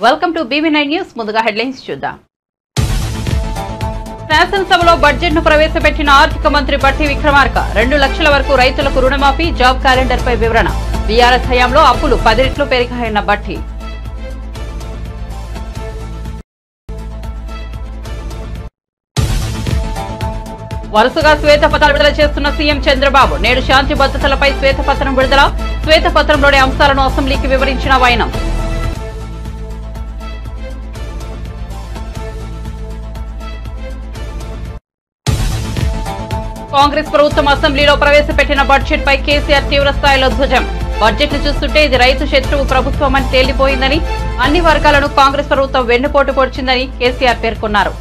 Welcome to BB9 news. ముందుగా headlines చూద్దాం. శాసనసభలో బడ్జెట్ను ప్రవేశపెట్టిన ఆర్థిక మంత్రి బట్టి విక్రమార్క 2 లక్షల వరకు రైతులకు రుణమాఫీ, జాబ్ క్యాలెండర్పై వివరణ. బీఆర్ఎస్ హయాంలో అప్పులు 10 రెట్లు పెరిగాయన్న బట్టి. వరుసగా శ్వేతపత్రాలు విడుదల చేస్తున్న సీఎం చంద్రబాబు నేడు శాంతి భద్రతలపై శ్వేతపత్రం విడుదల. శ్వేతపత్రంలోని అంశాలను అసెంబ్లీకి వివరించిన వైనం. కాంగ్రెస్ ప్రభుత్వం అసెంబ్లీలో ప్రవేశపెట్టిన బడ్జెట్ పై కేసీఆర్ తీవ్ర స్థాయిలో ధ్వజం. బడ్జెట్ ను చూస్తుంటే ఇది రైతు శత్రువు ప్రభుత్వం అని తేలిపోయిందని, అన్ని వర్గాలను కాంగ్రెస్ ప్రభుత్వం వెన్నుపోటు పొడిచిందని కేసీఆర్ పేర్కొన్నారు.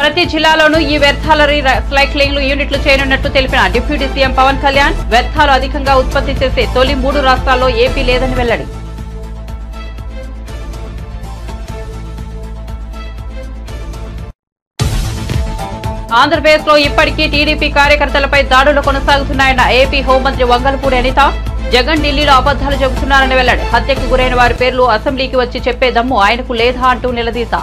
ప్రతి జిల్లాలోనూ ఈ వ్యర్థాల రీసైక్లింగ్ యూనిట్లు చేయనున్నట్టు తెలిపిన డిప్యూటీ సీఎం పవన్ కళ్యాణ్, వ్యర్థాలు అధికంగా ఉత్పత్తి చేసే తొలి 3 రాష్ట్రాల్లో ఏపీ లేదని వెల్లడి. ఆంధ్రప్రదేశ్ లో ఇప్పటికీ టీడీపీ కార్యకర్తలపై దాడులు కొనసాగుతున్నాయన్న ఏపీ హోంమంత్రి వంగలపూడి అనిత. జగన్ ఢిల్లీలో అబద్దాలు చెబుతున్నారని వెల్లడి. హత్యకు గురైన వారి పేర్లు అసెంబ్లీకి వచ్చి చెప్పే దమ్ము ఆయనకు లేదా అంటూ నిలదీత.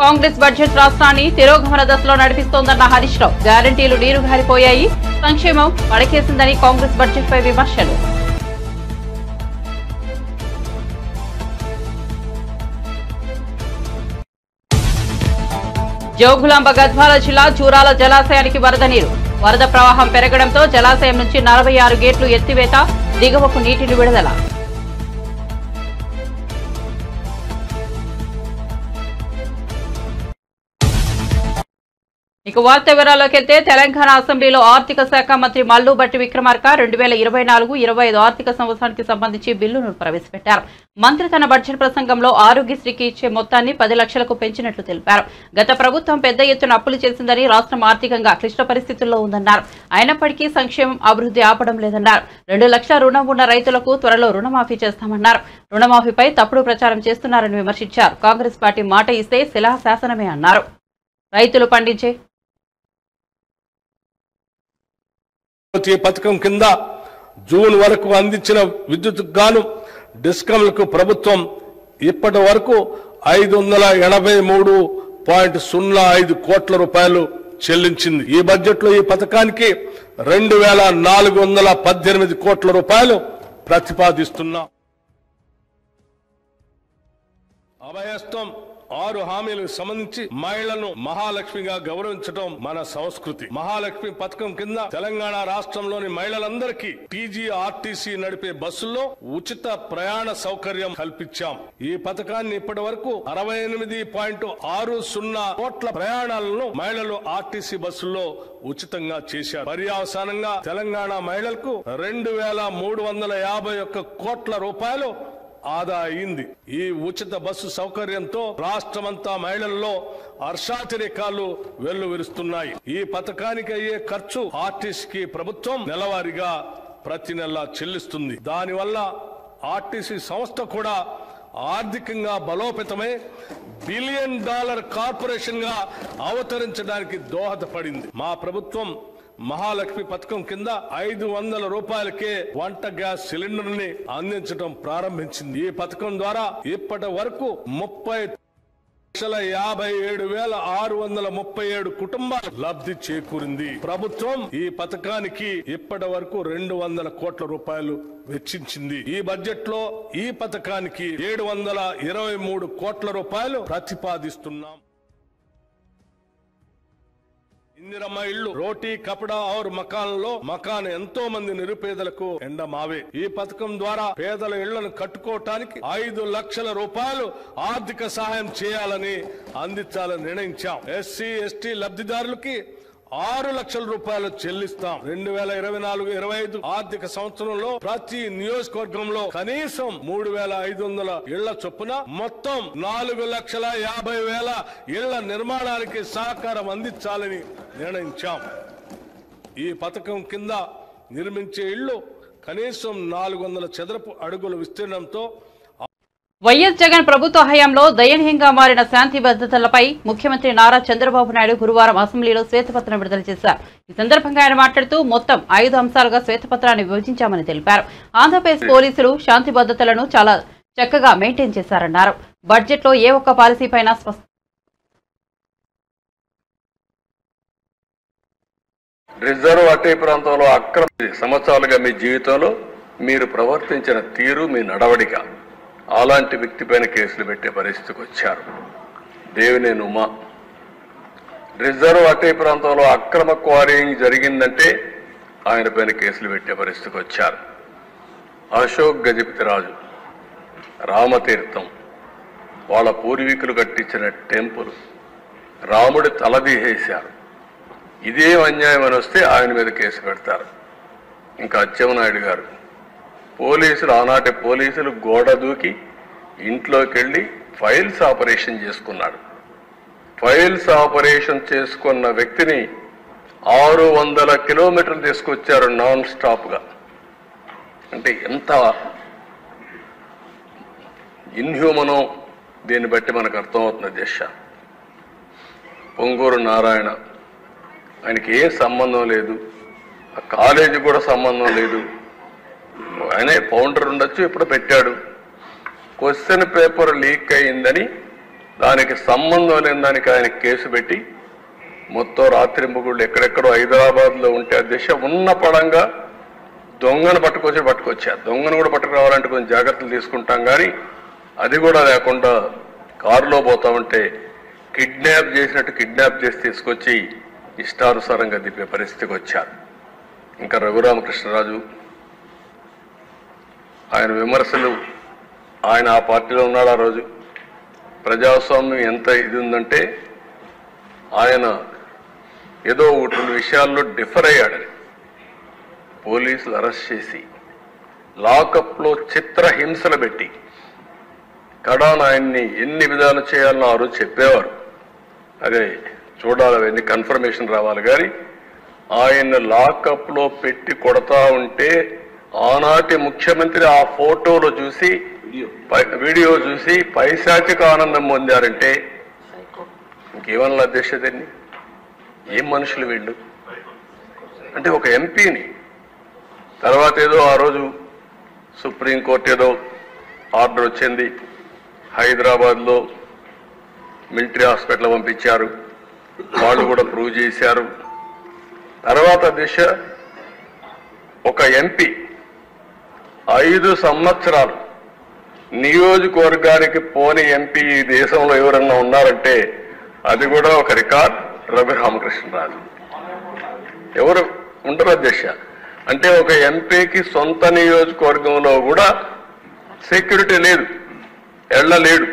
కాంగ్రెస్ బడ్జెట్ రాష్ట్రాన్ని తిరోగమన దశలో నడిపిస్తోందన్న హరీష్ రావు. గ్యారంటీలు నీరుగారిపోయాయి, సంక్షేమం పడకేసిందని కాంగ్రెస్ బడ్జెట్ పై విమర్శలు. జోగులాంబ గద్వాల జిల్లా చూరాల జలాశయానికి వరద నీరు. వరద ప్రవాహం పెరగడంతో జలాశయం నుంచి 46 గేట్లు ఎత్తివేత, దిగువకు నీటిని విడుదల. ఇక వార్త వివరాల్లోకి వెళ్తే, తెలంగాణ అసెంబ్లీలో ఆర్థిక శాఖ మంత్రి మల్లు బట్టి విక్రమార్క 2024-25 ఆర్థిక సంవత్సరానికి సంబంధించి బిల్లును ప్రవేశపెట్టారు. మంత్రి తన బడ్జెట్ ప్రసంగంలో ఆరోగ్యశ్రీకి ఇచ్చే మొత్తాన్ని 10 లక్షలకు పెంచినట్లు తెలిపారు. గత ప్రభుత్వం పెద్ద ఎత్తున అప్పులు చేసిందని, రాష్ట్రం ఆర్థికంగా క్లిష్ట పరిస్థితుల్లో ఉందన్నారు. అయినప్పటికీ సంక్షేమం అభివృద్ధి ఆపడం లేదన్నారు. 2 లక్షల రుణం ఉన్న రైతులకు త్వరలో రుణమాఫీ చేస్తామన్నారు. రుణమాఫీపై తప్పుడు ప్రచారం చేస్తున్నారని విమర్శించారు. కాంగ్రెస్ పార్టీ మాట ఇస్తే శిలాశాసనమే అన్నారు. రైతులు పండించే పథకం కింద జూన్ వరకు అందించిన విద్యుత్ గాను డిస్కంలకు ప్రభుత్వం ఇప్పటి వరకు 583.05 కోట్ల రూపాయలు చెల్లించింది. ఈ బడ్జెట్ లో ఈ పథకానికి 2418 కోట్ల రూపాయలు ప్రతిపాదిస్తున్నాం. అభయస్తం 6 హామీలకు సంబంధించి మహిళలను మహాలక్ష్మిగా గౌరవించడం మన సంస్కృతి. మహాలక్ష్మి పథకం కింద తెలంగాణ రాష్ట్రంలోని మహిళలందరికీ TGRTC నడిపే బస్సుల్లో ఉచిత ప్రయాణ సౌకర్యం కల్పించాం. ఈ పథకాన్ని ఇప్పటి వరకు 68.60 కోట్ల ప్రయాణాలను మహిళలు RTC బస్సుల్లో ఉచితంగా చేశారు. పర్యవసానంగా తెలంగాణ మహిళలకు 2351 కోట్ల రూపాయలు ఆదా అయింది. ఈ ఉచిత బస్సు సౌకర్యంతో రాష్ట్రమంతా మహిళల్లో హర్షాతిరేకాలు వెల్లువిరుస్తున్నాయి. ఈ పథకానికి అయ్యే ఖర్చు ఆర్టీసీకి ప్రభుత్వం నెలవారీగా ప్రతి నెల చెల్లిస్తుంది. దానివల్ల ఆర్టీసీ సంస్థ కూడా ఆర్థికంగా బలోపేతమై $1 బిలియన్ కార్పొరేషన్ గా అవతరించడానికి దోహదపడింది. మా ప్రభుత్వం మహాలక్ష్మి పథకం కింద 500 రూపాయలకే వంట గ్యాస్ సిలిండర్ ని అందించడం ప్రారంభించింది. ఈ పథకం ద్వారా ఇప్పటి వరకు 30,57,637 కుటుంబాలు లబ్ధి చేకూరింది. ప్రభుత్వం ఈ పథకానికి ఇప్పటి వరకు 200 కోట్ల రూపాయలు వెచ్చించింది. ఈ బడ్జెట్ లో ఈ పథకానికి 723 కోట్ల రూపాయలు ప్రతిపాదిస్తున్నాం. ఇందిరమ్మ ఇళ్లు, రోటీ కపడా ఔర్ మకాన్లో మకాన్ ఎంతో మంది నిరుపేదలకు ఎండమావే. ఈ పథకం ద్వారా పేదల ఇళ్లను కట్టుకోవటానికి 5 లక్షల రూపాయలు ఆర్థిక సహాయం చేయాలని అందించాలని నిర్ణయించాం. SC, ST లబ్ధిదారులకి 6 లక్షల రూపాయలు చెల్లిస్తాం. 2024-25 ఆర్థిక సంవత్సరంలో ప్రతి నియోజకవర్గంలో కనీసం 3,500 ఇళ్ల చొప్పున మొత్తం 4,50,000 ఇళ్ల నిర్మాణానికి సహకారం అందించాలని నిర్ణయించాం. ఈ పథకం కింద నిర్మించే ఇళ్లు కనీసం 400 చదరపు అడుగుల విస్తీర్ణంతో వైఎస్ జగన్ ప్రభుత్వ హయాంలో దయనీయంగా మారిన శాంతి భద్రతలపై ముఖ్యమంత్రి నారా చంద్రబాబు నాయుడు గురువారం అసెంబ్లీలో శ్వేతపత్రం విడుదల చేశారు. ఈ సందర్భంగా ఆయన మాట్లాడుతూ మొత్తం 5 అంశాలుగా శ్వేతపత్రాన్ని విభజించామని తెలిపారు. ఆంధ్రప్రదేశ్ పోలీసులు శాంతి భద్రతలను చాలా చక్కగా మెయింటైన్ చేశారన్నారు. బడ్జెట్లో ఏ ఒక్క పాలసీపైన రిజర్వ్ అటవీ ప్రాంతంలో అక్రమ సంవత్సరాలుగా మీ జీవితంలో మీరు ప్రవర్తించిన తీరు, మీ నడవడిక, అలాంటి వ్యక్తిపైన కేసులు పెట్టే పరిస్థితికి వచ్చారు. దేవినేని ఉమా రిజర్వ్ అటవీ ప్రాంతంలో అక్రమ క్వారీయింగ్ జరిగిందంటే ఆయన పైన కేసులు పెట్టే పరిస్థితికి వచ్చారు. అశోక్ గజపతిరాజు రామతీర్థం, వాళ్ళ పూర్వీకులు కట్టించిన టెంపుల్, రాముడి తలదీసేశారు. ఇదే అన్యాయం అని వస్తే ఆయన మీద కేసు పెడతారు. ఇంకా అచ్చెన్నాయుడు గారు పోలీసులు, ఆనాటి పోలీసులు గోడ దూకి ఇంట్లోకి వెళ్ళి ఫైల్స్ ఆపరేషన్ చేసుకున్నాడు. ఫైల్స్ ఆపరేషన్ చేసుకున్న వ్యక్తిని 600 కిలోమీటర్లు తీసుకొచ్చారు నాన్ స్టాప్గా. అంటే ఎంత ఇన్హ్యూమనో దీన్ని బట్టి మనకు అర్థమవుతుంది. దిశ పొంగూరు నారాయణ, ఆయనకి ఏం సంబంధం లేదు, ఆ కాలేజీ కూడా సంబంధం లేదు, ఆయనే ఫౌండర్ ఉండొచ్చు, ఇప్పుడు పెట్టాడు. క్వశ్చన్ పేపర్ లీక్ అయిందని దానికి సంబంధం లేని దానికి ఆయన కేసు పెట్టి మొత్తం రాత్రింబగుళ్ళు ఎక్కడెక్కడో హైదరాబాద్లో ఉంటే ఆ దిశ ఉన్న పడంగా దొంగను పట్టుకొచ్చారు. దొంగను కూడా పట్టుకురావాలంటే కొంచెం జాగ్రత్తలు తీసుకుంటాం, కానీ అది కూడా లేకుండా కారులో పోతా ఉంటే కిడ్నాప్ చేసినట్టు కిడ్నాప్ చేసి తీసుకొచ్చి ఇష్టానుసారంగా దిప్పే పరిస్థితికి వచ్చారు. ఇంకా రఘురామకృష్ణరాజు, ఆయన విమర్శలు, ఆయన ఆ పార్టీలో ఉన్నాడు. ఆ రోజు ప్రజాస్వామ్యం ఎంత ఇది ఉందంటే ఆయన ఏదో 2 విషయాల్లో డిఫర్ అయ్యాడని పోలీసులు అరెస్ట్ చేసి లాకప్లో చిత్రహింసలు పెట్టి కడాన ఆయన్ని ఎన్ని విధాలు చేయాలని ఆ రోజు చెప్పేవారు. అదే చూడాలి, అవన్నీ కన్ఫర్మేషన్ రావాలి. కానీ ఆయన లాకప్లో పెట్టి కొడతా ఉంటే ఆనాటి ముఖ్యమంత్రి ఆ ఫోటోలో చూసి, వీడియో చూసి పైశాచిక ఆనందం పొందారంటే ఇంకేమన్నా అధ్యక్షతని, ఏం మనుషులు వీళ్ళు అంటే. ఒక ఎంపీని తర్వాత ఏదో ఆ రోజు సుప్రీంకోర్టు ఏదో ఆర్డర్ వచ్చింది, హైదరాబాద్లో మిలిటరీ హాస్పిటల్ పంపించారు, వాళ్ళు కూడా ప్రూవ్ చేశారు. తర్వాత దిశ ఒక ఎంపీ 5 సంవత్సరాలు నియోజకవర్గానికి పోని ఎంపీ ఈ దేశంలో ఎవరన్నా ఉన్నారంటే అది కూడా ఒక రికార్డ్, రఘురామకృష్ణరాజు. ఎవరు ఉండరు అధ్యక్ష. అంటే ఒక ఎంపీకి సొంత నియోజకవర్గంలో కూడా సెక్యూరిటీ లేదు, వెళ్ళలేడు.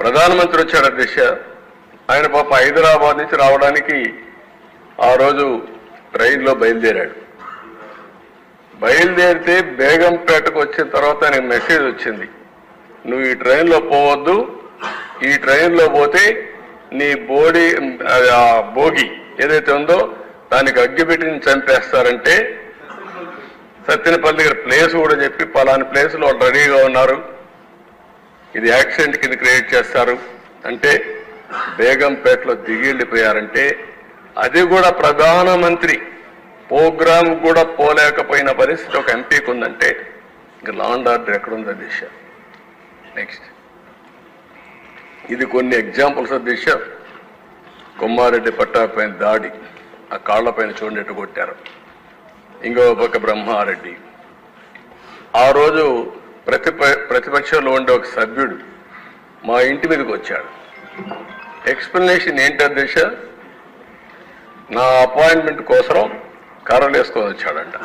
ప్రధానమంత్రి వచ్చాడు అధ్యక్ష. ఆయన పాప హైదరాబాద్ నుంచి రావడానికి ఆ రోజు ట్రైన్లో బయలుదేరాడు. బయలుదేరితే బేగంపేటకు వచ్చిన తర్వాత ఆయనకు మెసేజ్ వచ్చింది, నువ్వు ఈ ట్రైన్లో పోవద్దు, ఈ ట్రైన్లో పోతే నీ భోగి ఏదైతే ఉందో దానికి అగ్గిపెట్టి చంపేస్తారంటే సత్యనపల్లి దగ్గర ప్లేస్ కూడా చెప్పి పలాని ప్లేస్లో వాళ్ళు రెడీగా ఉన్నారు, ఇది యాక్సిడెంట్ కింద క్రియేట్ చేస్తారు అంటే బేగంపేటలో దిగి వెళ్ళిపోయారంటే అది కూడా ప్రధానమంత్రి ప్రోగ్రామ్ కూడా పోలేకపోయిన పరిస్థితి ఒక ఎంపీకి ఉందంటే ఇంకా లా అండ్ ఆర్డర్ ఎక్కడుంది దిశ. నెక్స్ట్ ఇది కొన్ని ఎగ్జాంపుల్స్ దిశ. కొమ్మారెడ్డి పట్టాపైన దాడి, ఆ కాళ్లపైన చూడనట్టు కొట్టారు. ఇంకో పక్క బ్రహ్మారెడ్డి, ఆ రోజు ప్రతిపక్షంలో ఉండే ఒక సభ్యుడు మా ఇంటి మీదకి వచ్చాడు. ఎక్స్ప్లెనేషన్ ఏంటి అధ్యక్ష, నా అపాయింట్మెంట్ కోసం కర్రలు వేసుకొని వచ్చాడంట.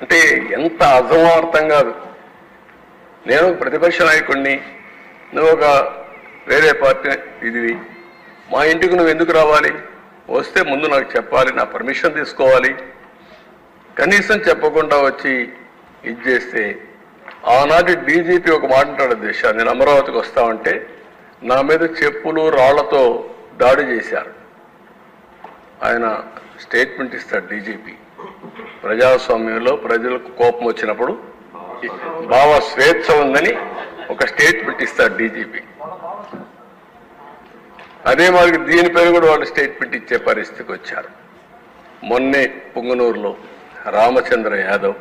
అంటే ఎంత అసమార్థం కాదు. నేను ప్రతిపక్ష నాయకుడిని, నువ్వు ఒక వేరే పార్టీ ఇదివి, మా ఇంటికి నువ్వు ఎందుకు రావాలి? వస్తే ముందు నాకు చెప్పాలి, నా పర్మిషన్ తీసుకోవాలి. కనీసం చెప్పకుండా వచ్చి ఇది చేస్తే ఆనాటి డీజీపీ ఒక మాట అంటాడు దిశ, నేను అమరావతికి వస్తామంటే నా మీద చెప్పులు రాళ్లతో దాడి చేశారు. ఆయన స్టేట్మెంట్ ఇస్తాడు డీజీపీ, ప్రజాస్వామ్యంలో ప్రజలకు కోపం వచ్చినప్పుడు భావ స్వేచ్ఛ ఉందని ఒక స్టేట్మెంట్ ఇస్తారు డీజీపీ. అదే మరి దీనిపైన కూడా వాళ్ళు స్టేట్మెంట్ ఇచ్చే పరిస్థితికి వచ్చారు. మొన్నే పుంగనూరులో రామచంద్ర యాదవ్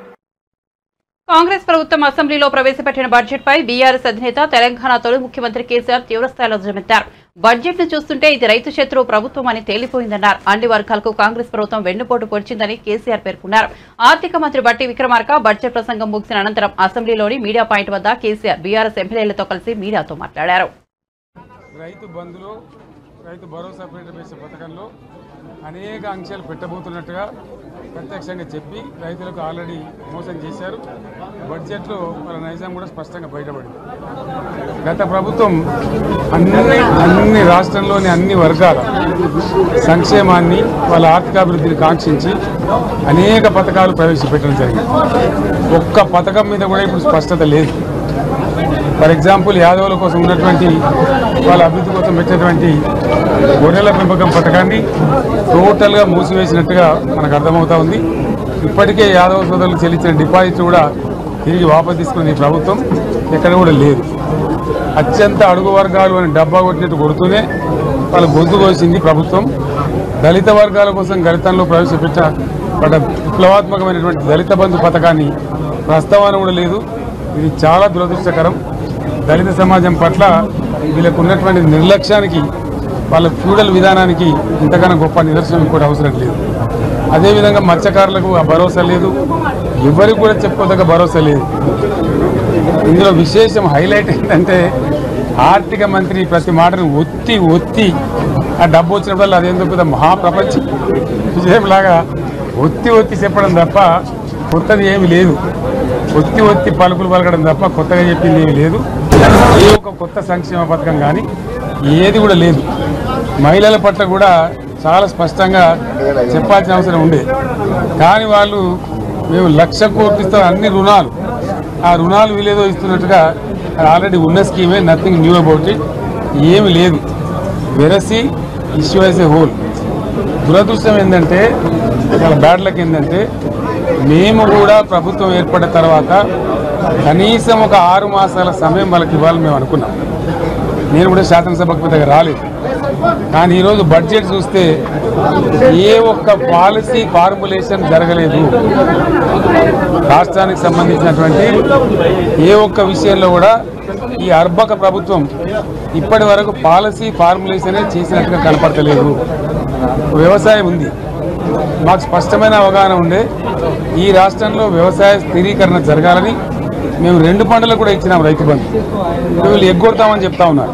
కాంగ్రెస్ ప్రభుత్వం అసెంబ్లీలో ప్రవేశపెట్టిన బడ్జెట్ పై బీఆర్ఎస్ అధినేత తెలంగాణ తొలి ముఖ్యమంత్రి కేసీఆర్ తీవ్రస్థాయిలో ధ్వజమెత్తారు. బడ్జెట్ ను చూస్తుంటే ఇది రైతు శత్రువు ప్రభుత్వం అని తేలిపోయిందన్నారు. అన్ని వర్గాలకు కాంగ్రెస్ ప్రభుత్వం వెన్నుపోటు పొడిచిందని కేసీఆర్ పేర్కొన్నారు. ఆర్థిక మంత్రి బట్టి విక్రమార్క బడ్జెట్ ప్రసంగం ముగిసిన అనంతరం అసెంబ్లీలోని మీడియా పాయింట్ వద్ద కేసీఆర్ బీఆర్ఎస్ ఎమ్మెల్యేలతో కలిసి మీడియాతో మాట్లాడారు. రైతు బంధులో రైతు భరోసా పేరుపేసే పథకంలో అనేక ఆంక్షలు పెట్టబోతున్నట్టుగా ప్రత్యక్షంగా చెప్పి రైతులకు ఆల్రెడీ మోసం చేశారు. బడ్జెట్లో వాళ్ళ నైజం కూడా స్పష్టంగా బయటపడింది. గత ప్రభుత్వం అన్ని రాష్ట్రంలోని అన్ని వర్గాల సంక్షేమాన్ని వాళ్ళ ఆర్థికాభివృద్ధిని కాంక్షించి అనేక పథకాలు ప్రవేశపెట్టడం జరిగింది. ఒక్క పథకం మీద కూడా ఇప్పుడు స్పష్టత లేదు. ఫర్ ఎగ్జాంపుల్ యాదవుల కోసం ఉన్నటువంటి వాళ్ళ అభివృద్ధి కోసం పెట్టినటువంటి గొర్రెల పెంపకం పథకాన్ని టోటల్గా మూసివేసినట్టుగా మనకు అర్థమవుతా ఉంది. ఇప్పటికే యాదవ సోదరులకు చెల్లించిన డిపాజిట్ కూడా తిరిగి వాపసు తీసుకున్న ఈ ప్రభుత్వం ఎక్కడ కూడా లేదు. అత్యంత అడుగు వర్గాలు అని డబ్బా కొట్టినట్టు కొడుతూనే వాళ్ళ గొంతు కోసింది ప్రభుత్వం. దళిత వర్గాల కోసం గణితంలో ప్రవేశపెట్టిన విప్లవాత్మకమైనటువంటి దళిత బంధు పథకాన్ని ప్రస్తావన కూడా లేదు. ఇది చాలా దురదృష్టకరం. దళిత సమాజం పట్ల వీళ్ళకు ఉన్నటువంటి నిర్లక్ష్యానికి వాళ్ళ ఫ్యూడల్ విధానానికి ఇంతకన్నా గొప్ప నిదర్శనం కూడా అవసరం లేదు. అదేవిధంగా మత్స్యకారులకు ఆ భరోసా లేదు. ఎవరికి కూడా చెప్పుకోదగ్గ భరోసా లేదు. ఇందులో విశేషం హైలైట్ ఏంటంటే ఆర్థిక మంత్రి ప్రతి మాటను ఒత్తి ఆ డబ్బు వచ్చినప్పుడల్లా అదేందో పెద్ద మహాప్రపంచ విజయంలాగా ఒత్తి చెప్పడం తప్ప కొత్తది ఏమి లేదు. ఒత్తి పలుకులు పలకడం తప్ప కొత్తగా చెప్పింది ఏమి లేదు. ఏ ఒక కొత్త సంక్షేమ పథకం కానీ ఏది కూడా లేదు. మహిళల పట్ల కూడా చాలా స్పష్టంగా చెప్పాల్సిన అవసరం ఉండే. కానీ వాళ్ళు మేము 1,00,000 కోట్లు ఇస్తాం అన్ని రుణాలు, ఆ రుణాలు వీలేదో ఇస్తున్నట్టుగా ఆల్రెడీ ఉన్న స్కీమే, నథింగ్ న్యూ అబౌట్ ఇట్, ఏమి లేదు. వెరసి ఇష్యూ యాజ్ ఏ హోల్. దురదృష్టం ఏంటంటే చాలా బ్యాడ్ లక్ ఏంటంటే మేము కూడా ప్రభుత్వం ఏర్పడిన తర్వాత కనీసం ఒక 6 మాసాల సమయం వాళ్ళకి ఇవ్వాలని మేము అనుకున్నాం. నేను కూడా శాసనసభకు పెద్దగా రాలేదు. కానీ ఈరోజు బడ్జెట్ చూస్తే ఏ ఒక్క పాలసీ ఫార్ములేషన్ జరగలేదు. రాష్ట్రానికి సంబంధించినటువంటి ఏ ఒక్క విషయంలో కూడా ఈ అర్బక ప్రభుత్వం ఇప్పటి వరకు పాలసీ ఫార్ములేషనే చేసినట్టుగా కనపడతలేదు. వ్యవసాయం ఉంది, మాకు స్పష్టమైన అవగాహన ఉండే ఈ రాష్ట్రంలో వ్యవసాయ స్థిరీకరణ జరగాలని మేము 2 పంటలకు కూడా ఇచ్చినాం రైతు బంధు. వీళ్ళు ఎగ్గొడతామని చెప్తా ఉన్నారు.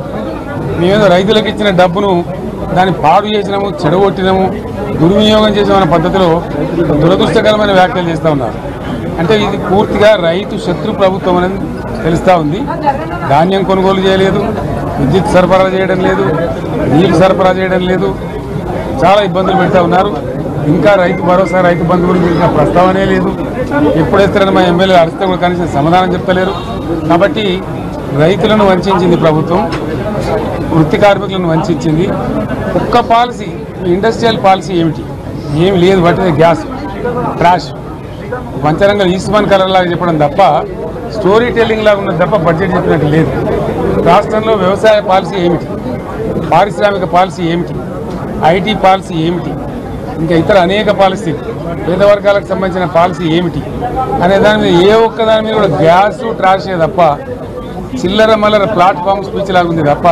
మేమేదో రైతులకు ఇచ్చిన డబ్బును దాన్ని పాడు చేసినాము, చెడగొట్టినాము, దుర్వినియోగం చేసామన్న పద్ధతిలో దురదృష్టకరమైన వ్యాఖ్యలు చేస్తూ ఉన్నారు. అంటే ఇది పూర్తిగా రైతు శత్రు ప్రభుత్వం అనేది తెలుస్తూ ఉంది. ధాన్యం కొనుగోలు చేయలేదు, విద్యుత్ సరఫరా చేయడం లేదు, నీరు సరఫరా చేయడం లేదు, చాలా ఇబ్బందులు పెడతా ఉన్నారు. ఇంకా రైతు భరోసా, రైతు బంధు గురించి ప్రస్తావనే లేదు. ఎప్పుడేస్తారని మా ఎమ్మెల్యే అడిగితే కూడా కనీసం సమాధానం చెప్తలేరు. కాబట్టి రైతులను వంచింది ప్రభుత్వం, వృత్తి కార్మికులను వంచింది. ఒక్క పాలసీ, ఇండస్ట్రియల్ పాలసీ ఏమి లేదు. బట్టి గ్యాస్ ట్రాష్ పంచరంగం ఈస్మాన్ కలర్ లాగా చెప్పడం తప్ప, స్టోరీ టెల్లింగ్ లాగా ఉన్నది తప్ప బడ్జెట్ చెప్పినట్టు లేదు. రాష్ట్రంలో వ్యవసాయ పాలసీ ఏమిటి, పారిశ్రామిక పాలసీ ఏమిటి, ఐటీ పాలసీ ఏమిటి, ఇంకా ఇతర అనేక పాలసీ, పేద వర్గాలకు సంబంధించిన పాలసీ ఏమిటి అనే దాని మీద ఏ ఒక్క దాని మీద కూడా గ్యాస్ ట్రాషే తప్ప, చిల్లర మల్లర ప్లాట్ఫామ్ స్పీచ్ లాగా ఉంది తప్ప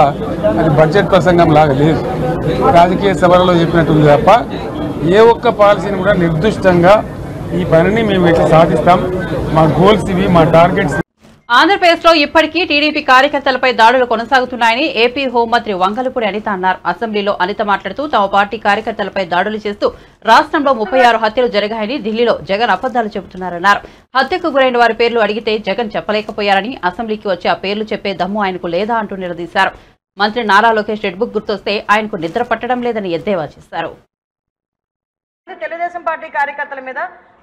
అది బడ్జెట్ ప్రసంగం లాగా లేదు. రాజకీయ సభలలో చెప్పినట్టు ఉంది తప్ప ఏ ఒక్క పాలసీని కూడా నిర్దిష్టంగా ఈ పనిని మేము ఎట్లా సాధిస్తాం, మా గోల్స్ ఇవి, మా టార్గెట్స్. ఆంధ్రప్రదేశ్లో ఇప్పటికీ టీడీపీ కార్యకర్తలపై దాడులు కొనసాగుతున్నాయని ఏపీ హోంమంత్రి వంగలపూడి అనిత అన్నారు. అసెంబ్లీలో అనిత మాట్లాడుతూ తమ పార్టీ కార్యకర్తలపై దాడులు చేస్తూ రాష్ట్రంలో 36 హత్యలు జరిగాయని, ఢిల్లీలో జగన్ అబద్దాలు చెబుతున్నారన్నారు. హత్యకు గురైన వారి పేర్లు అడిగితే జగన్ చెప్పలేకపోయారని, అసెంబ్లీకి వచ్చి ఆ పేర్లు చెప్పే దమ్ము ఆయనకు లేదా అంటూ నిలదీశారు. మంత్రి నారా లోకేష్ రెడ్ బుక్ గుర్తొస్తే ఆయనకు నిద్ర పట్టడం లేదని ఎద్దేవా చేశారు. తెలుగుదేశం పార్టీ కార్యకర్తల మీద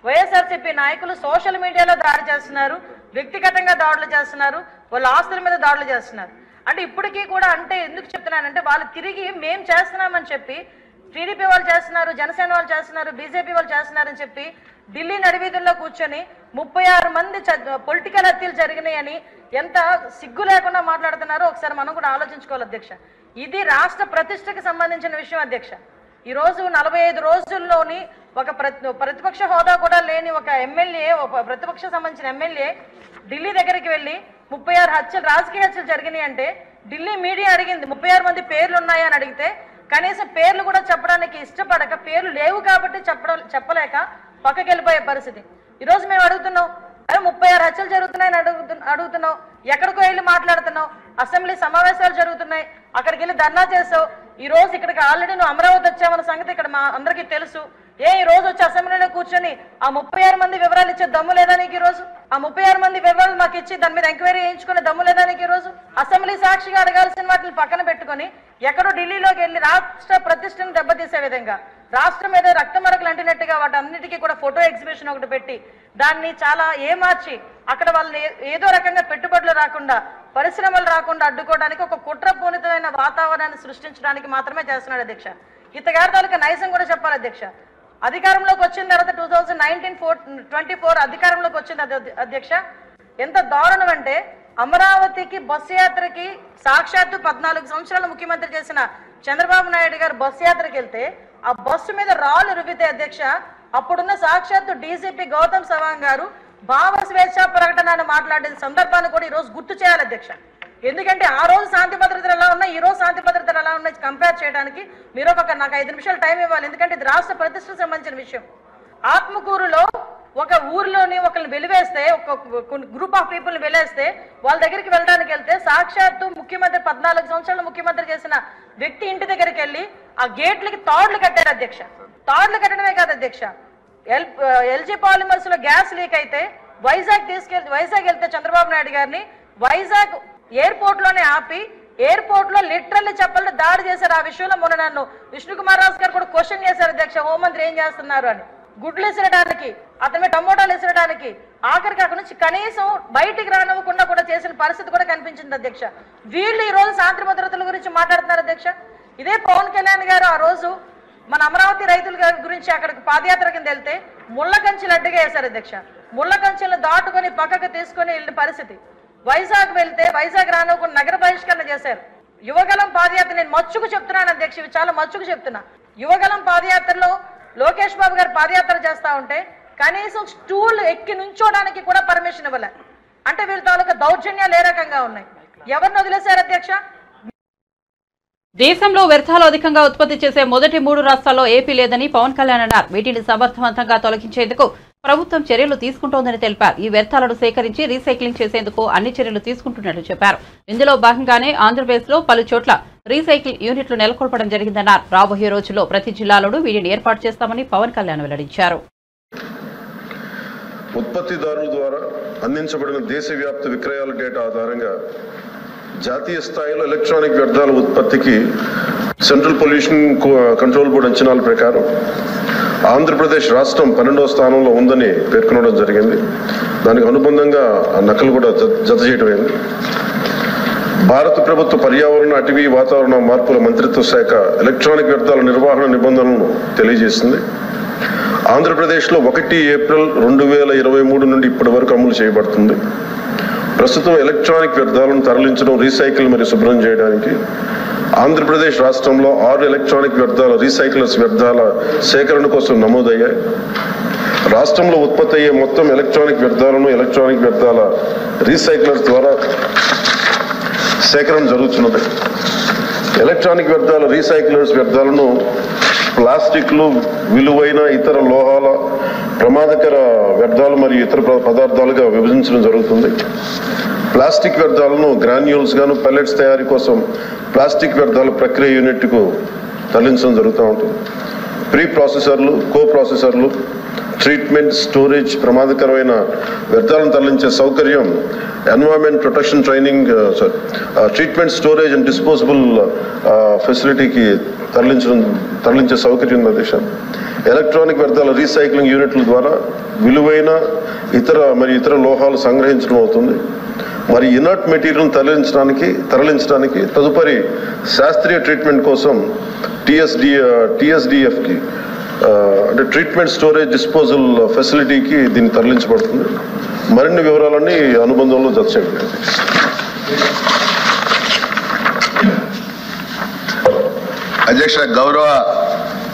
వైఎస్ఆర్సీపీ నాయకులు సోషల్ మీడియాలో దాడి చేస్తున్నారు, వ్యక్తిగతంగా దాడులు చేస్తున్నారు, వాళ్ళ ఆస్తుల మీద దాడులు చేస్తున్నారు. అంటే ఇప్పటికీ కూడా అంటే ఎందుకు చెప్తున్నానంటే వాళ్ళు తిరిగి మేం చేస్తున్నామని చెప్పి టీడీపీ వాళ్ళు చేస్తున్నారు, జనసేన వాళ్ళు చేస్తున్నారు, బీజేపీ వాళ్ళు చేస్తున్నారని చెప్పి ఢిల్లీ నడివీధుల్లో కూర్చొని 36 మంది పొలిటికల్ హత్యలు జరిగినాయని ఎంత సిగ్గు లేకుండా మాట్లాడుతున్నారో ఒకసారి మనం కూడా ఆలోచించుకోవాలి అధ్యక్ష. ఇది రాష్ట్ర ప్రతిష్టకు సంబంధించిన విషయం అధ్యక్ష. ఈ రోజు 45 రోజుల్లోని ఒక ప్రతిపక్ష హోదా కూడా లేని ఒక ఎమ్మెల్యే, ఒక ప్రతిపక్ష సంబంధించిన ఎమ్మెల్యే ఢిల్లీ దగ్గరికి వెళ్ళి 36 హత్యలు, రాజకీయ హత్యలు జరిగినాయి అంటే ఢిల్లీ మీడియా అడిగింది 36 మంది పేర్లు ఉన్నాయా అని అడిగితే కనీసం పేర్లు కూడా చెప్పడానికి ఇష్టపడక, పేర్లు లేవు కాబట్టి చెప్పలేక పక్కకి వెళ్ళిపోయే పరిస్థితి. ఈరోజు మేము అడుగుతున్నాం, 36 హత్యలు జరుగుతున్నాయని అడుగుతున్నావు, ఎక్కడికో వెళ్ళి మాట్లాడుతున్నావు, అసెంబ్లీ సమావేశాలు జరుగుతున్నాయి, అక్కడికి వెళ్ళి ధర్నా చేసావు. ఈ రోజు ఇక్కడికి ఆల్రెడీ నువ్వు అమరావతి వచ్చావన్న సంగతి ఇక్కడ మా అందరికీ తెలుసు. ఈ రోజు వచ్చి అసెంబ్లీలో కూర్చొని ఆ 36 మంది వివరాలు ఇచ్చే దమ్ము లేదా నీకు? ఈ రోజు ఆ 36 మంది వివరాలు మాకు ఇచ్చి దాని మీద ఎంక్వైరీ చేయించుకునే దమ్ము లేదా నీకు? ఈ రోజు అసెంబ్లీ సాక్షిగా అడగాల్సిన వాటిని పక్కన పెట్టుకొని ఎక్కడో ఢిల్లీలోకి వెళ్ళి రాష్ట్ర ప్రతిష్టను దెబ్బతీసే విధంగా, రాష్ట్రం మీద రక్తమరకలు అంటినట్టుగా వాటన్నిటికీ కూడా ఫోటో ఎగ్జిబిషన్ ఒకటి పెట్టి దాన్ని చాలా ఏమార్చి అక్కడ వాళ్ళని ఏదో రకంగా పెట్టుబడులు రాకుండా, పరిశ్రమలు రాకుండా అడ్డుకోవడానికి ఒక కుట్రపూరితమైన వాతావరణాన్ని సృష్టించడానికి మాత్రమే చేస్తున్నాడు అధ్యక్ష. ఇతగారి తాలూకా నైజం కూడా చెప్పాలి అధ్యక్ష. అధికారంలోకి వచ్చిన తర్వాత 2024 అధికారంలోకి వచ్చింది అధ్యక్ష. ఎంత దారుణం అంటే అమరావతికి బస్సు యాత్రకి సాక్షాత్తు 14 సంవత్సరాలు ముఖ్యమంత్రి చేసిన చంద్రబాబు నాయుడు గారు బస్సు యాత్రకి వెళ్తే ఆ బస్సు మీద రాళ్ళు రువితే అధ్యక్ష, అప్పుడున్న సాక్షాత్తు డీసీపీ గౌతమ్ సవాంగ్ గారు భావ స్వేచ్ఛ ప్రకటన మాట్లాడిన సందర్భాన్ని కూడా ఈ రోజు గుర్తు చేయాలి అధ్యక్ష. ఎందుకంటే ఆ రోజు శాంతి భద్రతలు ఎలా ఉన్నాయి, ఈ రోజు శాంతి భద్రతలు ఎలా ఉన్నాయి కంపేర్ చేయడానికి మీరు నాకు 5 నిమిషాలు టైం ఇవ్వాలి. ఎందుకంటే ఇది రాష్ట్ర ప్రతిష్టకు సంబంధించిన విషయం. ఆత్మకూరులో ఒక ఊర్లోని ఒకరిని వెలివేస్తే, ఒక గ్రూప్ ఆఫ్ పీపుల్ని వెలివేస్తే వాళ్ళ దగ్గరికి వెళ్ళడానికి వెళ్తే సాక్షాత్తు ముఖ్యమంత్రి 14 సంవత్సరాలు ముఖ్యమంత్రి చేసిన వ్యక్తి ఇంటి దగ్గరికి వెళ్ళి ఆ గేట్లకి తాడులు కట్టారు అధ్యక్ష. తాడులు కట్టడమే కాదు అధ్యక్ష, ఎల్జీ పాలిమర్స్ లో గ్యాస్ లీక్ అయితే వైజాగ్ వెళ్తే చంద్రబాబు నాయుడు గారిని వైజాగ్ ఎయిర్పోర్ట్ లోనే ఆపి ఎయిర్పోర్ట్ లో లిటరల్లీ చెప్పలు దాడి చేశారు. ఆ విషయంలో మొన్న నన్ను విష్ణుకుమార్ రాజు గారు కూడా క్వశ్చన్ చేశారు అధ్యక్ష, హోంమంత్రి ఏం చేస్తున్నారు అని. గుడ్లు ఇసరడానికి, అతని టమోటాలు ఇసరడానికి, ఆఖరికి అక్కడి నుంచి కనీసం బయటికి రానివ్వకుండా కూడా చేసిన పరిస్థితి కూడా కనిపించింది అధ్యక్ష. వీళ్ళు ఈ రోజు శాంతి భద్రతల గురించి మాట్లాడుతున్నారు అధ్యక్ష. ఇదే పవన్ కళ్యాణ్ గారు ఆ రోజు మన అమరావతి రైతుల గురించి అక్కడికి పాదయాత్ర కింద వెళ్తే ముళ్ళ కంచెలు అడ్డుగా వేశారు అధ్యక్ష. ముళ్ళ కంచెలు దాటుకొని పక్కకు తీసుకొని వెళ్ళిన పరిస్థితి. వైజాగ్ వెళ్తే వైజాగ్ రానివ్వకుండా నగర బహిష్కరణ చేశారు. యువగలం పాదయాత్ర, నేను మచ్చుకు చెప్తున్నాను అధ్యక్ష, ఇవి చాలా మచ్చుకు చెప్తున్నా. యువగలం పాదయాత్రలో లోకేష్ బాబు గారు పాదయాత్ర చేస్తా ఉంటే కనీసం స్టూల్ ఎక్కి నుంచోడానికి కూడా పర్మిషన్ ఇవ్వలే. అంటే వీళ్ళ తాలూకా దౌర్జన్యాలు ఏ రకంగా ఉన్నాయి? ఎవరిని వదిలేశారు అధ్యక్ష? దేశంలో వ్యర్థాలు అధికంగా ఉత్పత్తి చేసే మొదటి 3 రాష్ట్రాల్లో ఏపీ లేదని పవన్ కళ్యాణ్ అన్నారు. వీటిని సమర్థవంతంగా తొలగించేందుకు ప్రభుత్వం చర్యలు తీసుకుంటోందని తెలిపారు. ఈ వ్యర్థాలను సేకరించి రీసైక్లింగ్ చేసేందుకు అన్ని చర్యలు తీసుకుంటున్నట్లు చెప్పారు. ఇందులో భాగంగానే ఆంధ్రప్రదేశ్ లో పలు చోట్ల రీసైక్లింగ్ యూనిట్లు నెలకొల్పడం జరిగిందన్నారు. రాబోయే రోజుల్లో ప్రతి జిల్లాలోనూ వీటిని ఏర్పాటు చేస్తామని పవన్ కళ్యాణ్ వెల్లడించారు. ఉత్పత్తిదారుల ద్వారా అందించబడిన దేశవ్యాప్త విక్రయాల డేటా ఆధారంగా జాతీయ స్థాయిలో ఎలక్ట్రానిక్ వ్యర్థాల ఉత్పత్తికి సెంట్రల్ పొల్యూషన్ కంట్రోల్ బోర్డు అంచనాల ప్రకారం ఆంధ్రప్రదేశ్ రాష్ట్రం 12వ స్థానంలో ఉందని పేర్కొనడం జరిగింది. దానికి అనుబంధంగా నకలు కూడా జత చేయడమైంది. భారత ప్రభుత్వ పర్యావరణ, అటవీ, వాతావరణ మార్పుల మంత్రిత్వ శాఖ ఎలక్ట్రానిక్ వ్యర్థాల నిర్వహణ నిబంధనలను తెలియజేసింది. ఆంధ్రప్రదేశ్లో 1 ఏప్రిల్ 2023 నుండి ఇప్పటి వరకు అమలు చేయబడుతుంది. ప్రస్తుతం ఎలక్ట్రానిక్ వ్యర్థాలను తరలించడం, రీసైకిల్ మరియు శుభ్రం చేయడానికి ఆంధ్రప్రదేశ్ రాష్ట్రంలో 6 ఎలక్ట్రానిక్ వ్యర్థాల రీసైకిలర్స్ వ్యర్థాల సేకరణ కోసం నమోదయ్యాయి. రాష్ట్రంలో ఉత్పత్తి అయ్యే మొత్తం ఎలక్ట్రానిక్ వ్యర్థాలను ఎలక్ట్రానిక్ వ్యర్థాల రీసైకిలర్స్ ద్వారా సేకరణ జరుగుతున్నది. ఎలక్ట్రానిక్ వ్యర్థాల రీసైకిలర్స్ వ్యర్థాలను ప్లాస్టిక్లు, విలువైన ఇతర లోహాల, ప్రమాదకర వ్యర్థాలు మరియు ఇతర పదార్థాలుగా విభజించడం జరుగుతుంది. ప్లాస్టిక్ వ్యర్థాలను గ్రాన్యూల్స్ గాను, పెల్లెట్స్ తయారీ కోసం ప్లాస్టిక్ వ్యర్థాల ప్రక్రియ యూనిట్కు తరలించడం జరుగుతూ ఉంటుంది. ప్రీ ప్రాసెసర్లు, కో ప్రాసెసర్లు, ట్రీట్మెంట్, స్టోరేజ్, ప్రమాదకరమైన వ్యర్థాలను తరలించే సౌకర్యం environment protection treatment, storage and disposable ఫెసిలిటీకి తరలించే సౌకర్యం ఉంది అధ్యక్ష. ఎలక్ట్రానిక్ వ్యర్థాల రీసైక్లింగ్ యూనిట్ల ద్వారా విలువైన ఇతర లోహాలు సంగ్రహించడం అవుతుంది. మరి ఇనర్ట్ మెటీరియల్ తరలించడానికి తదుపరి శాస్త్రీయ ట్రీట్మెంట్ కోసం TSDFకి అంటే ట్రీట్మెంట్ స్టోరేజ్ డిస్పోజల్ ఫెసిలిటీకి దీన్ని తరలించబడుతుంది. మరిన్ని వివరాలన్నీ అనుబంధంలో జత చేయండి. అధ్యక్ష, గౌరవ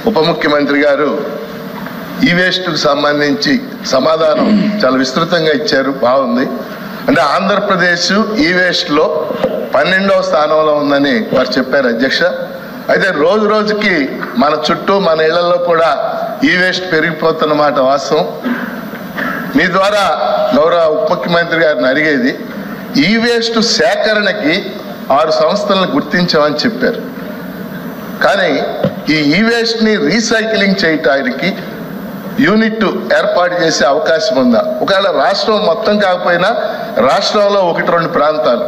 ఉప ముఖ్యమంత్రి గారు ఈ వేస్ట్కు సంబంధించి సమాధానం చాలా విస్తృతంగా ఇచ్చారు, బాగుంది. అంటే ఆంధ్రప్రదేశ్ ఈ వేస్ట్లో 12వ స్థానంలో ఉందని వారు చెప్పారు అధ్యక్ష. అయితే రోజు రోజుకి మన చుట్టూ మన ఇళ్లలో కూడా ఈ వేస్ట్ పెరిగిపోతున్నమాట వాస్తవం. మీ ద్వారా గౌరవ ఉప ముఖ్యమంత్రి గారిని అడిగేది, ఈ వేస్ట్ సేకరణకి 6 సంస్థలను గుర్తించామని చెప్పారు. కానీ ఈ వేస్ట్ని రీసైక్లింగ్ చేయటానికి యూనిట్ ఏర్పాటు చేసే అవకాశం ఉందా? ఒకవేళ రాష్ట్రం మొత్తం కాకపోయినా రాష్ట్రంలో 1-2 ప్రాంతాలు,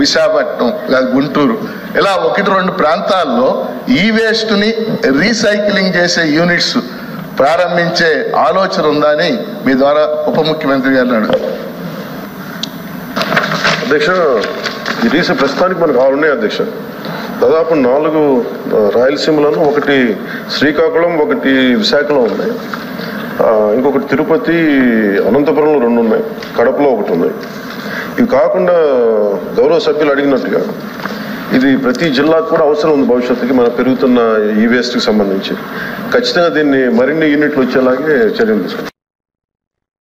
విశాఖపట్నం లేదా గుంటూరు, ఇలా 1-2 ప్రాంతాల్లో ఈ వేస్ట్ని రీసైక్లింగ్ చేసే యూనిట్స్ ప్రారంభించే ఆలోచన ఉందా అని మీ ద్వారా ఉప ముఖ్యమంత్రి గారిని అడుగుతారు. అధ్యక్ష, ఈ ప్రస్తుతానికి మనకు 6 ఉన్నాయి అధ్యక్ష. దాదాపు 4 రాయలసీమలను, 1 శ్రీకాకుళం, 1 విశాఖలో ఉన్నాయి, ఇంకొకటి తిరుపతి, అనంతపురంలో 2 ఉన్నాయి, కడపలో 1 ఉన్నాయి. ఇవి కాకుండా గౌరవ సభ్యులు అడిగినట్టుగా ఇది ప్రతి జిల్లాకు కూడా అవసరం ఉంది. భవిష్యత్తుకి మన పెరుగుతున్న ఈ వేస్ట్కి సంబంధించి ఖచ్చితంగా దీన్ని మరిన్ని యూనిట్లు వచ్చేలాగే చర్యలు తీసుకుంటాం.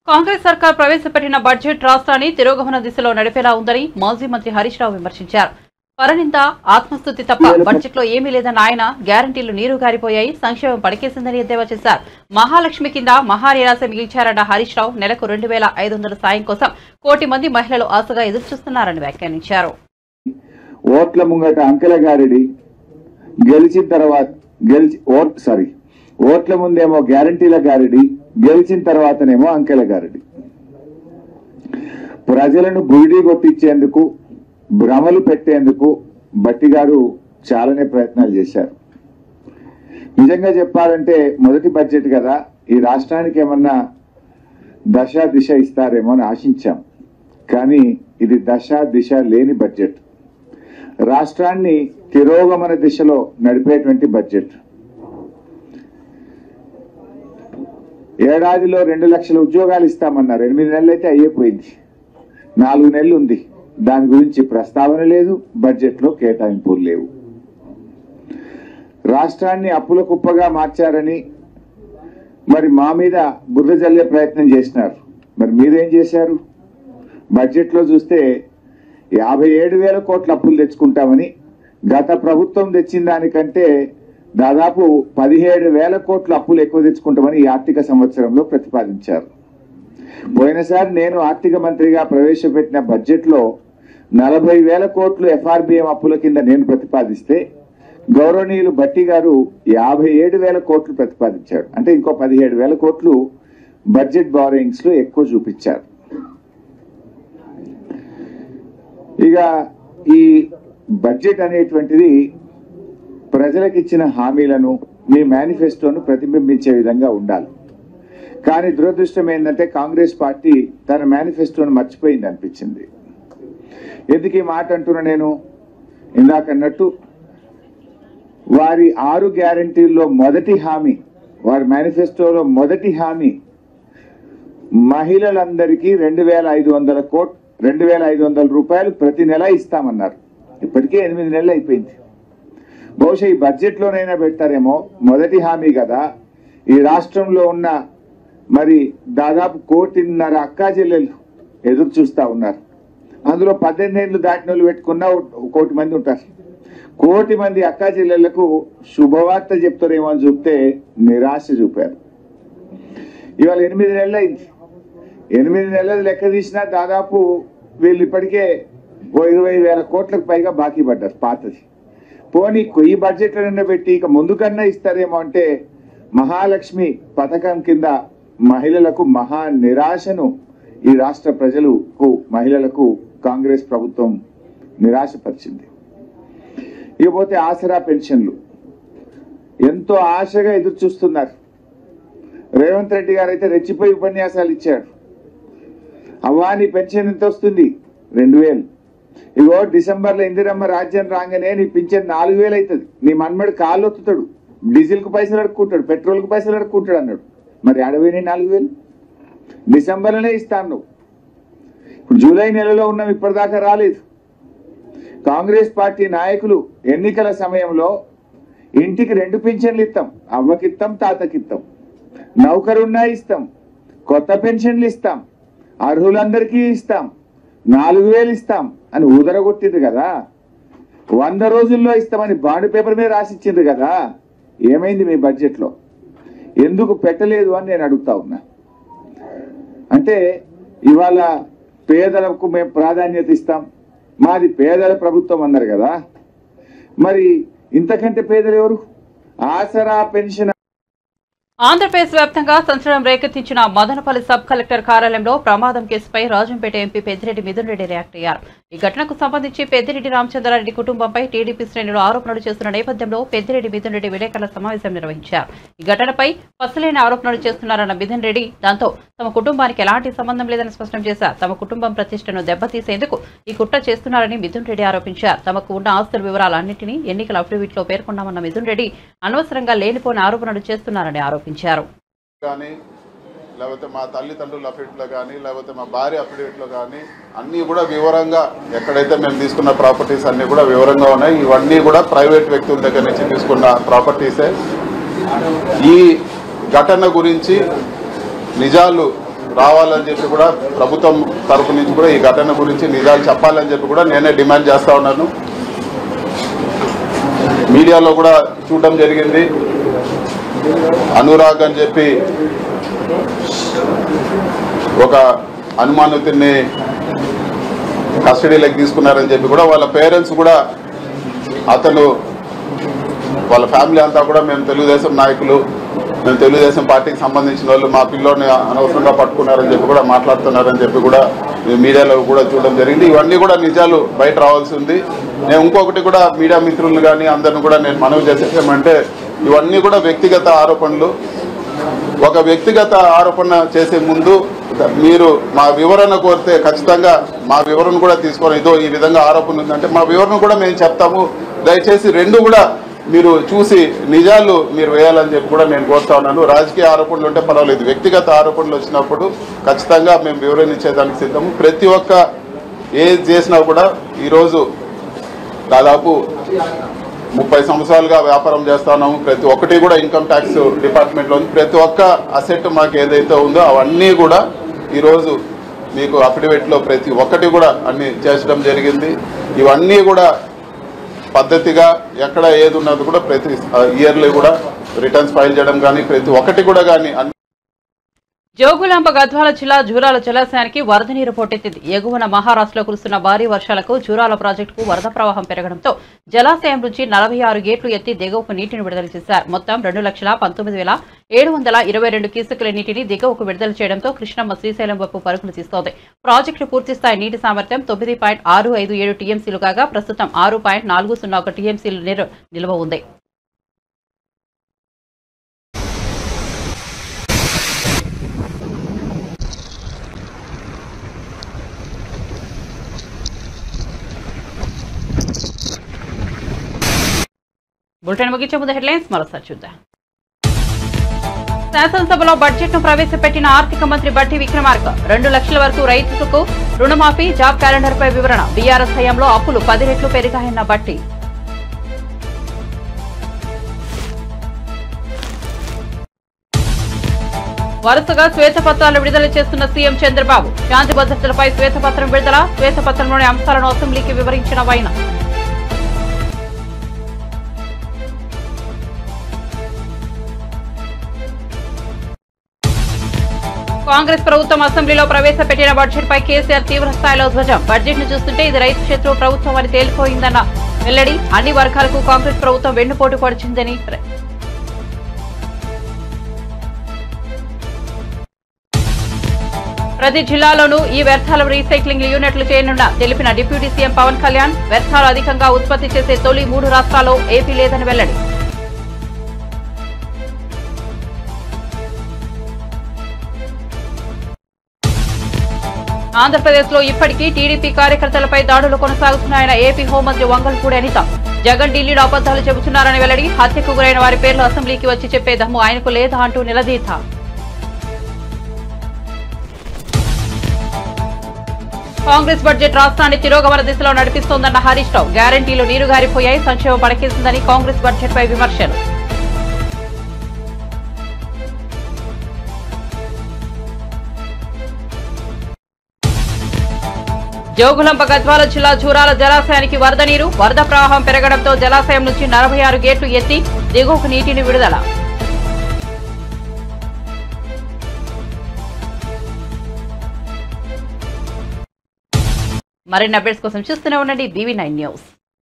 కాంగ్రెస్ సర్కార్ ప్రవేశపెట్టిన బడ్జెట్ రాష్ట్రాన్ని తిరోగమన దిశలో నడిపేలా ఉందని మాజీ మంత్రి హరీష్ రావు విమర్శించారు. పరనింద, ఆత్మస్తుతి తప్ప బడ్జెట్ లో ఏమీ లేదన్న ఆయన గ్యారంటీలు నీరు గారిపోయాయి, సంక్షేమం పడికేసిందని ఎద్దేవా చేశారు. మహాలక్ష్మి కింద మహానిరాశ మిగిల్చారన్న హరీష్ రావు నెలకు 2500 సాయం కోసం 1 కోటి మంది మహిళలు ఆశగా ఎదురుచూస్తున్నారని వ్యాఖ్యానించారు. ఓట్ల ముంగట అంకెల గారిడి గెలిచిన తర్వాత ఓట్ల ముందేమో గ్యారంటీల గారిడి, గెలిచిన తర్వాతనేమో అంకెల గారిడి. ప్రజలను గుడిడి కొట్టించేందుకు, భ్రమలు పెట్టేందుకు బట్టి గారు చాలానే ప్రయత్నాలు చేశారు. నిజంగా చెప్పాలంటే మొదటి బడ్జెట్ కదా, ఈ రాష్ట్రానికి ఏమన్నా దశ దిశ ఇస్తారేమో అని ఆశించాం. కానీ ఇది దశ దిశ లేని బడ్జెట్, రాష్ట్రాన్ని తిరోగమన దిశలో నడిపేటువంటి బడ్జెట్. ఏడాదిలో 2 లక్షల ఉద్యోగాలు ఇస్తామన్నారు, 8 నెలలు అయితే అయ్యేపోయింది, 4 నెలలు ఉంది. దాని గురించి ప్రస్తావన లేదు, బడ్జెట్లో కేటాయింపులు లేవు. రాష్ట్రాన్ని అప్పుల కుప్పగా మార్చారని మరి మా మీద బుర్ర జల్లే ప్రయత్నం చేసినారు. మరి మీరేం చేశారు? బడ్జెట్లో చూస్తే 57,000 కోట్ల అప్పులు తెచ్చుకుంటామని, గత ప్రభుత్వం తెచ్చిన దానికంటే దాదాపు 17,000 కోట్ల అప్పులు ఎక్కువ తెచ్చుకుంటామని ఈ ఆర్థిక సంవత్సరంలో ప్రతిపాదించారు. పోయినసారి నేను ఆర్థిక మంత్రిగా ప్రవేశపెట్టిన బడ్జెట్లో 40,000 కోట్లు FRBM అప్పుల కింద నేను ప్రతిపాదిస్తే గౌరవనీయులు బట్టి గారు 57,000 కోట్లు ప్రతిపాదించాడు. అంటే ఇంకో 17,000 కోట్లు బడ్జెట్ బారోయింగ్స్ లో ఎక్కువ చూపించారు. ఇక ఈ బడ్జెట్ అనేటువంటిది ప్రజలకు ఇచ్చిన హామీలను, మీ మేనిఫెస్టోను ప్రతిబింబించే విధంగా ఉండాలి. కానీ దురదృష్టం ఏంటంటే కాంగ్రెస్ పార్టీ తన మేనిఫెస్టోను మర్చిపోయింది అనిపించింది. ఎందుకు ఈ మాట అంటున్నా? నేను ఇందాకన్నట్టు వారి 6 గ్యారంటీల్లో మొదటి హామీ, వారి మేనిఫెస్టోలో మొదటి హామీ మహిళలందరికీ 2,500 రూపాయలు ప్రతి నెల ఇస్తామన్నారు. ఇప్పటికే 8 నెలలు అయిపోయింది. బహుశా ఈ బడ్జెట్లోనైనా పెడతారేమో. మొదటి హామీ కదా. ఈ రాష్ట్రంలో ఉన్న మరి దాదాపు 1.5 కోటి అక్కా చెల్లెలు ఎదురు చూస్తా ఉన్నారు. అందులో 18 ఏళ్ళు దాటిన వాళ్ళు పెట్టుకున్న 1 కోటి మంది ఉంటారు. 1 కోటి మంది అక్కా చెల్లెళ్లకు శుభవార్త చెప్తారేమో అని చూపితే నిరాశ చూపారు. ఇవాళ 8 నెలలు అయింది. 8 నెలలు లెక్క తీసినా దాదాపు వీళ్ళు ఇప్పటికే 20,000 కోట్లకు పైగా బాకీ పడ్డారు పాతది. పోనీ ఈ బడ్జెట్లైనా పెట్టి ఇక ముందుకన్నా ఇస్తారేమో అంటే మహాలక్ష్మి పథకం కింద మహిళలకు మహా నిరాశను ఈ రాష్ట్ర ప్రజలకు, మహిళలకు కాంగ్రెస్ ప్రభుత్వం నిరాశపరిచింది. ఇకపోతే ఆసరా పెన్షన్లు ఎంతో ఆశగా ఎదురు చూస్తున్నారు. రేవంత్ రెడ్డి గారు అయితే రెచ్చిపోయి ఉపన్యాసాలు ఇచ్చాడు. అవ్వా నీ పెన్షన్ ఎంత వస్తుంది? 2,000. ఇగో డిసెంబర్లో ఇందిరమ్మ రాజ్యం రాగానే నీ పింఛన్ 4,000 అవుతుంది. నీ మన్మడి కాళ్ళు ఒత్తుతాడు. డీజిల్కు పైసలు అడుక్కుంటాడు, పెట్రోల్కు పైసలు అడుక్కుంటాడు అన్నాడు. మరి అడవిని 4000 డిసెంబర్లోనే ఇస్తాను నువ్వు. ఇప్పుడు జూలై నెలలో ఉన్నాం, ఇప్పటిదాకా రాలేదు. కాంగ్రెస్ పార్టీ నాయకులు ఎన్నికల సమయంలో ఇంటికి 2 పింఛన్లు ఇస్తాం, అవ్వకిస్తాం, తాతకిస్తాం, నౌకరున్నా ఇస్తాం, కొత్త పెన్షన్లు ఇస్తాం, అర్హులందరికీ ఇస్తాం, 4000 ఇస్తాం అని ఊదరగొట్టింది కదా. 100 రోజుల్లో ఇస్తామని బాండ్ పేపర్ మీద రాసిచ్చింది కదా. ఏమైంది మీ బడ్జెట్లో? ఎందుకు పెట్టలేదు అని నేను అడుగుతా ఉన్నా. అంటే ఇవాళ పేదలకు మేము ప్రాధాన్యత ఇస్తాం, మాది పేదల ప్రభుత్వం అన్నారు కదా. మరి ఇంతకంటే పేదలు ఎవరు? ఆసరా పెన్షన్. ఆంధ్రప్రదేశ్ వ్యాప్తంగా సంచలనం రేకెత్తించిన మదనపల్లి సబ్ కలెక్టర్ కార్యాలయంలో ప్రమాదం కేసుపై రాజంపేట ఎంపీ పెద్దిరెడ్డి మిథున్ రెడ్డి రియాక్ట్ అయ్యారు. ఈ ఘటనకు సంబంధించి పెద్దిరెడ్డి రామచంద్రారెడ్డి కుటుంబంపై టీడీపీ శ్రేణులు ఆరోపణలు చేస్తున్న నేపథ్యంలో పెద్దిరెడ్డి మిథున్ రెడ్డి విలేకరుల సమావేశం నిర్వహించారు. ఈ ఘటనపై పసలేని ఆరోపణలు చేస్తున్నారన్న మిథున్ రెడ్డి దాంతో తమ కుటుంబానికి ఎలాంటి సంబంధం లేదని స్పష్టం చేశారు. తమ కుటుంబం ప్రతిష్టను దెబ్బతీసేందుకు ఈ కుట్ర చేస్తున్నారని మిథున్ రెడ్డి ఆరోపించారు. తమకు ఉన్న ఆస్తుల వివరాలన్నింటినీ ఎన్నికల అఫిడవిట్లో పేర్కొన్నామన్న మిథున్ రెడ్డి అనవసరంగా లేనిపోని ఆరోపణలు చేస్తున్నారని ఆరోపించారు. కానీ లేకపోతే మా తల్లిదండ్రుల అఫిడవిట్లో కానీ లేకపోతే మా భార్య అఫిడవిట్లో కానీ అన్నీ కూడా వివరంగా ఎక్కడైతే మేము తీసుకున్న ప్రాపర్టీస్ అన్నీ కూడా వివరంగా ఉన్నాయి. ఇవన్నీ కూడా ప్రైవేట్ వ్యక్తుల దగ్గర నుంచి తీసుకున్న ప్రాపర్టీసే. ఈ ఘటన గురించి నిజాలు రావాలని చెప్పి కూడా ప్రభుత్వం తరపు నుంచి కూడా ఈ ఘటన గురించి నిజాలు చెప్పాలని చెప్పి కూడా నేనే డిమాండ్ చేస్తా ఉన్నాను. మీడియాలో కూడా చూడడం జరిగింది. అనురాగ్ అని చెప్పి ఒక అనుమానితుడిని కస్టడీలోకి తీసుకున్నారని చెప్పి కూడా వాళ్ళ పేరెంట్స్ కూడా అతను వాళ్ళ ఫ్యామిలీ అంతా కూడా మేము తెలుగుదేశం నాయకులు, మేము తెలుగుదేశం పార్టీకి సంబంధించిన వాళ్ళు, మా పిల్లోని అనవసరంగా పట్టుకున్నారని చెప్పి కూడా మాట్లాడుతున్నారని చెప్పి కూడా మీడియాలో కూడా చూడడం జరిగింది. ఇవన్నీ కూడా నిజాలు బయట రావాల్సి ఉంది. నేను ఇంకొకటి కూడా మీడియా మిత్రులను కానీ అందరిని కూడా నేను మనవి చేసేసామంటే ఇవన్నీ కూడా వ్యక్తిగత ఆరోపణలు. ఒక వ్యక్తిగత ఆరోపణ చేసే ముందు మీరు మా వివరణ కోరితే ఖచ్చితంగా మా వివరణ కూడా తీసుకొని ఇదో ఈ విధంగా ఆరోపణ ఉందంటే మా వివరణ కూడా మేము చెప్తాము. దయచేసి రెండు కూడా మీరు చూసి నిజాలు మీరు వేయాలని చెప్పి కూడా నేను కోరుతా ఉన్నాను. రాజకీయ ఆరోపణలు ఉంటే పర్వాలేదు, వ్యక్తిగత ఆరోపణలు వచ్చినప్పుడు ఖచ్చితంగా మేము వివరణ ఇచ్చేదానికి సిద్ధము. ప్రతి ఒక్క ఏది చేసినా కూడా ఈరోజు దాదాపు 30 సంవత్సరాలుగా వ్యాపారం చేస్తున్నాము. ప్రతి ఒక్కటి కూడా ఇన్కమ్ ట్యాక్స్ డిపార్ట్మెంట్లో ఉంది. ప్రతి ఒక్క అసెట్ మాకు ఏదైతే ఉందో అవన్నీ కూడా ఈరోజు మీకు అఫిడవిట్లో ప్రతి ఒక్కటి కూడా అన్ని చేర్చడం జరిగింది. ఇవన్నీ కూడా పద్ధతిగా ఎక్కడ ఏది ఉన్నది కూడా ప్రతి ఇయర్లీ కూడా రిటర్న్స్ ఫైల్ చేయడం కానీ ప్రతి ఒక్కటి కూడా కానీ. జోగులాంబ గద్వాల జిల్లా జూరాల జలాశయానికి వరద నీరు పోటెత్తింది. ఎగువన మహారాష్ట్రలో కురుస్తున్న భారీ వర్షాలకు జూరాల ప్రాజెక్టుకు వరద ప్రవాహం పెరగడంతో జలాశయం నుంచి 46 గేట్లు ఎత్తి దిగువకు నీటిని విడుదల చేశారు. మొత్తం 2,19,722 క్యూసెక్కుల నీటిని దిగువకు విడుదల చేయడంతో కృష్ణమ్మ శ్రీశైలం వైపు పరుగులు తీస్తోంది. ప్రాజెక్టు పూర్తిస్థాయి నీటి సామర్థ్యం 9.657 టీఎంసీలు కాగా ప్రస్తుతం 6.401 టీఎంసీలు నీరు నిల్వ ఉంది. బులెటిన్ ముగించే ముందు హెడ్లైన్స్ మరోసారి చూద్దాం. శాసనసభలో బడ్జెట్ ను ప్రవేశపెట్టిన ఆర్థిక మంత్రి బట్టి విక్రమార్క 2 లక్షల వరకు రైతులకు రుణమాఫీ, జాబ్ క్యాలెండర్ పై వివరణ. బీఆర్ఎస్ హయాంలో అప్పులు 10 రెట్లు పెరిగాయన్న బట్టి. వరుసగా శ్వేతపత్రాలు విడుదల చేస్తున్న సీఎం చంద్రబాబు. శాంతి భద్రతలపై శ్వేతపత్రం విడుదల. శ్వేతపత్రంలోని అంశాలను అసెంబ్లీకి వివరించిన వైన. కాంగ్రెస్ ప్రభుత్వం అసెంబ్లీలో ప్రవేశపెట్టిన బడ్జెట్ పై కేసీఆర్ తీవ్ర స్థాయిలో ధ్వజం. బడ్జెట్ ను చూస్తుంటే ఇది రైతు శత్రువు ప్రభుత్వం అని తేలిపోయిందన్న వెల్లడి. అన్ని వర్గాలకు కాంగ్రెస్ ప్రభుత్వం వెన్నుపోటు పొడిచిందని. ప్రతి జిల్లాలోనూ ఈ వ్యర్థాల రీసైక్లింగ్ యూనిట్లు చేయనున్న తెలిపిన డిప్యూటీ సీఎం పవన్ కళ్యాణ్. వ్యర్థాలు అధికంగా ఉత్పత్తి చేసే తొలి 3 రాష్ట్రాల్లో ఏపీ లేదని వెల్లడి. ఆంధ్రప్రదేశ్ లో ఇప్పటికీ టీడీపీ కార్యకర్తలపై దాడులు కొనసాగుతున్నాయన్న ఏపీ హోంమంత్రి వంగల్పూడి అనిత. జగన్ ఢిల్లీలో అబద్దాలు చెబుతున్నారని వెల్లడి. హత్యకు గురైన వారి పేర్లు అసెంబ్లీకి వచ్చి చెప్పే దమ్ము ఆయనకు లేదా అంటూ నిలదీత. కాంగ్రెస్ బడ్జెట్ రాష్ట్రాన్ని తిరోగమన దిశలో నడిపిస్తోందన్న హరీష్ రావు. గ్యారంటీలు నీరుగారిపోయాయి, సంక్షేమం పడకేసిందని కాంగ్రెస్ బడ్జెట్పై విమర్శలు. జోగులాంబ గద్వాల జిల్లా జూరాల జలాశయానికి వరద నీరు. వరద ప్రవాహం పెరగడంతో జలాశయం నుంచి 46 గేట్లు ఎత్తి దిగువకు నీటిని విడుదల. మరిన్ని అప్డేట్స్ కోసం చూస్తూనే ఉండండి BV9 న్యూస్.